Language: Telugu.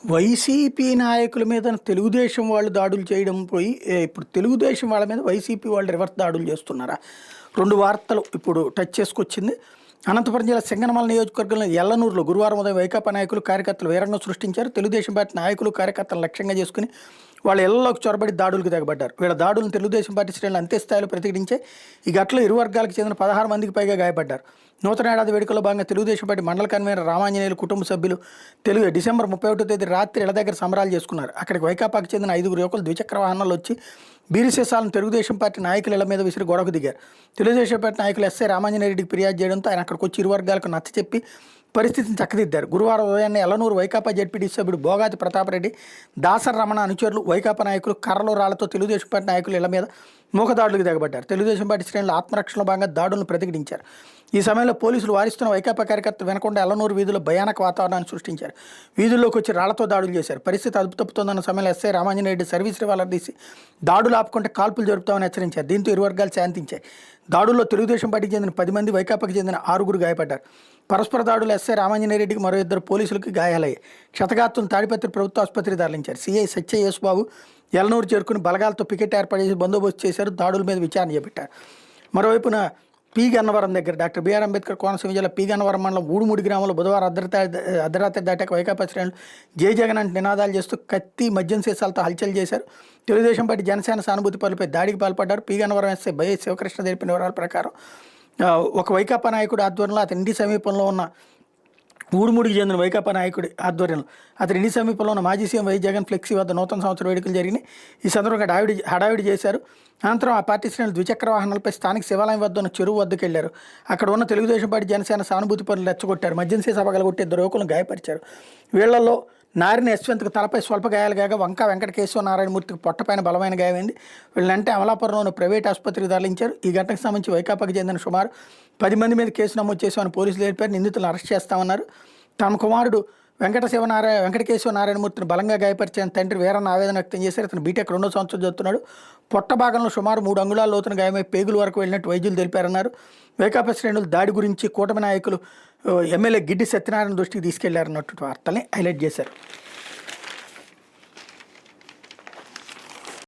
వైసీపీ నాయకుల మీద తెలుగుదేశం వాళ్ళు దాడులు చేయడం పోయి ఇప్పుడు తెలుగుదేశం వాళ్ళ మీద వైసీపీ వాళ్ళు రివర్స్ దాడులు చేస్తున్నారా? రెండు వార్తలు ఇప్పుడు టచ్ చేసుకొచ్చింది. అనంతపురం జిల్లా సింగనమల నియోజకవర్గంలో ఎల్లనూరులో గురువారం ఉదయం వైకాపా నాయకులు కార్యకర్తలు వీరంగం సృష్టించారు. తెలుగుదేశం పార్టీ నాయకులు కార్యకర్తలను లక్ష్యంగా చేసుకుని వాళ్ళ ఇళ్లలోకి చొరబడి దాడులకు తెగబడ్డారు. వీళ్ళ దాడులను తెలుగుదేశం పార్టీ శ్రేణులు అంతే స్థాయిలో ప్రతిఘటించే ఈ ఘటనలో ఇరు వర్గాలకు చెందిన 16 మందికి పైగా గాయపడ్డారు. నూతన ఏడాది వేడుకల్లో భాగంగా తెలుగుదేశం పార్టీ మండల కన్వీనర్ రామాంజనేయులు కుటుంబ సభ్యులు డిసెంబర్ 31వ తేదీ రాత్రి ఇళ్ల దగ్గర సంబరాలు చేసుకున్నారు. అక్కడికి వైకాపాకు చెందిన 5 యువకులు ద్విచక్ర వాహనాల్లో వచ్చి బీరిసేసాలను తెలుగుదేశం పార్టీ నాయకుల ఇళ్ల మీద విసిరి గొడవకు దిగారు. తెలుగుదేశం పార్టీ నాయకులు ఎస్ఐ రామాంజనేయుడికి ఫిర్యాదు చేయడంతో ఆయన అక్కడికి వచ్చి ఇరు వర్గాలకు నచ్చచెప్పి పరిస్థితిని చక్కదిద్దారు. గురువారం ఉదయాన్నే ఎల్లనూరు వైకాపా జెడ్పీటీ సభ్యుడు బోగాతి ప్రతాపరెడ్డి, దాసర్ రమణ అనుచరులు వైకాపా నాయకులు కర్రలు రాళ్లతో తెలుగుదేశం పార్టీ నాయకులు ఇళ్ల మీద మూకదాడులకు దిగబడ్డారు. తెలుగుదేశం పార్టీ శ్రేణులు ఆత్మరక్షణలో భాగంగా దాడులను ప్రతిఘటించారు. ఈ సమయంలో పోలీసులు వారిస్తున్న వైకాపా కార్యకర్తలు వినకుండా ఎల్లనూరు వీధుల్లో భయానక వాతావరణాన్ని సృష్టించారు. వీధుల్లోకి వచ్చి రాళ్లతో దాడులు చేశారు. పరిస్థితి అదుపు తప్పుతోందన్న సమయంలో ఎస్ఐ రామాంజనేయుడు సర్వీస్ రివాల్వర్ తీసి దాడులు ఆపుకుంటే కాల్పులు జరుపుతామని హెచ్చరించారు. దీంతో ఇరు వర్గాలు శాంతించాయి. దాడుల్లో తెలుగుదేశం పార్టీకి చెందిన 10 మంది, వైకాపాకి చెందిన 6 గాయపడ్డారు. పరస్పర దాడులు ఎస్ఐ రామాంజనేయుడికి మరో 2 పోలీసులకు గాయాలయ్యాయి. క్షతగాత్రులను తాడిపత్రి ప్రభుత్వ ఆసుపత్రికి తరలించారు. సిఐ సత్య యేసుబాబు ఎల్లనూరు చేరుకుని బలగాలతో పికెట్ ఏర్పాటు చేసి బందోబస్తు చేశారు. దాడుల మీద విచారణ చేపట్టారు. మరోవైపున పి గన్నవరం దగ్గర డాక్టర్ బిఆర్ అంబేద్కర్ కోనసీమ జిల్లా పి గన్నవరం మండలం ఊడుమూడి గ్రామంలో బుధవారం అర్ధరాత్రి దాటాక వైకాపా శ్రేణులు జై జగన్ అంటే నినాదాలు చేస్తూ కత్తి, మద్యం సీసాలతో హల్చల్ చేశారు. తెలుగుదేశం పార్టీ జనసేన సానుభూతి పనులపై దాడికి పాల్పడ్డారు. పి గన్నవరం ఎస్ఐ బై శివకృష్ణ తెలిపిన వివరాల ప్రకారం ఒక వైకాపా నాయకుడు ఆధ్వర్యంలో అతని ఇంటి సమీపంలో ఉన్న ఊడుమూడికి చెందిన వైకాపా నాయకుడి ఆధ్వర్యంలో అతని ఇంటి సమీపంలో ఉన్న మాజీ సీఎం వై జగన్ ఫ్లెక్సీ వద్ద నూతన సంవత్సర వేడుకలు జరిగినాయి. ఈ సందర్భంగా హడావిడి చేశారు. అనంతరం ఆ పార్టీ శ్రేణులు ద్విచక్ర వాహనాలపై స్థానిక శివాలయం వద్ద ఉన్న చెరువు వద్దకు వెళ్లారు. అక్కడ ఉన్న తెలుగుదేశం పార్టీ జనసేన సానుభూతి పనులు రెచ్చగొట్టారు. మద్యం సీసా పగలగొట్టి 2 యువకులను గాయపరిచారు. వీళ్లలో నారిన యశ్వంత్కు తలపై స్వల్ప గాయాలు కాగా వంక వెంకటకేశ్వర నారాయణమూర్తికి పొట్టపైన బలమైన గాయమైంది. వీళ్ళంటే అమలాపురంలోని ప్రైవేట్ ఆసుపత్రికి తరలించారు. ఈ ఘటనకు సంబంధించి వైకాపాకి చెందిన సుమారు 10 మంది మీద కేసు నమోదు చేశామని పోలీసులు తెలిపారు. నిందితులను అరెస్ట్ చేస్తామన్నారు. తమ కుమారుడు వెంకటకేశ్వర నారాయణమూర్తిని బలంగా గాయపరిచిన తండ్రి వీరన్న ఆవేదన వ్యక్తం చేశారు. ఇతను బీటెక్ 2వ సంవత్సరం చదువుతున్నాడు. పొట్ట భాగంలో సుమారు 3 అంగుళాల లోతున గాయమై పేగుల వరకు వెళ్ళినట్టు వైద్యులు తెలిపారన్నారు. వైకాపా శ్రేణులు దాడి గురించి కూటమి నాయకులు ఎమ్మెల్యే గిడ్డి సత్యనారాయణ దృష్టికి తీసుకెళ్లారన్నట్టు వార్తల్ని హైలైట్ చేశారు.